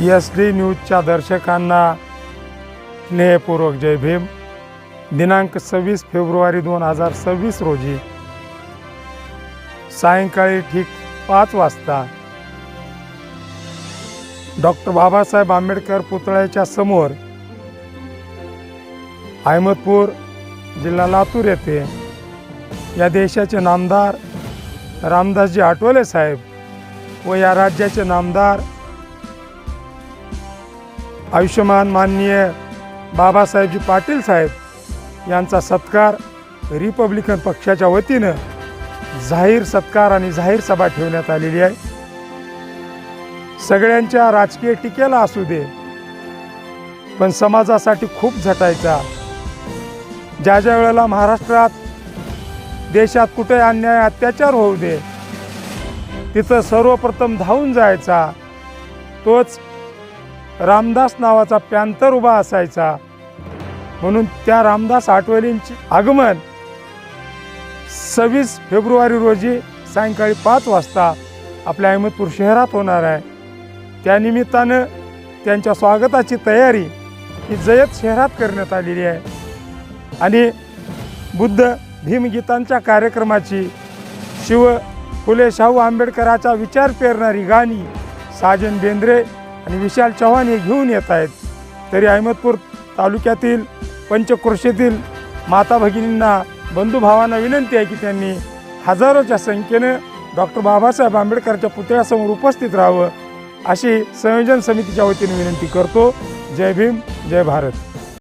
SD न्यूजच्या दर्शकांना स्नेहपूर्वक जय भीम। दिनांक 26 February 2026 रोजी सायंकाळी ठीक 5 वाजता डॉक्टर बाबासाहेब आंबेडकर पुतळ्याच्या समोर अहमदपूर जिल्हा लातूर येथे या देशाचे नामदार रामदासजी आठवले साहेब व या राज्याचे नामदार आयुष्यमान माननीय बाबासाहेबजी पाटील साहेब यांचा सत्कार रिपब्लिकन पक्षाच्या वतीनं जाहीर सत्कार आणि जाहीर सभा ठेवण्यात आलेली आहे। सगळ्यांच्या राजकीय टीकेला असू दे, पण समाजासाठी खूप झटायचा। ज्या ज्या वेळेला महाराष्ट्रात देशात कुठे अन्याय अत्याचार होऊ दे तिथं सर्वप्रथम धावून जायचा तोच रामदास नावाचा पॅंथर उभा असायचा। म्हणून त्या रामदास आठवलेंचे आगमन 26 फेब्रुवारी रोजी सायंकाळी 5 वाजता आपल्या अहमदपूर शहरात होणार आहे। त्यानिमित्तानं त्यांच्या स्वागताची तयारी ही जयत शहरात करण्यात आलेली आहे आणि बुद्ध भीमगीतांच्या कार्यक्रमाची शिव फुले शाहू आंबेडकरांचा विचार पेरणारी गाणी साजन बेंद्रे आणि विशाल चव्हाण हे घेऊन येत आहेत। तरी अहमदपूर तालुक्यातील पंचक्रोशीतील माता भगिनींना बंधुभावांना विनंती आहे की त्यांनी हजारोच्या संख्येने डॉक्टर बाबासाहेब आंबेडकरच्या पुतळ्यासमोर उपस्थित राहावं अशी संयोजन समितीच्या वतीने विनंती करतो। जय भीम, जय भारत।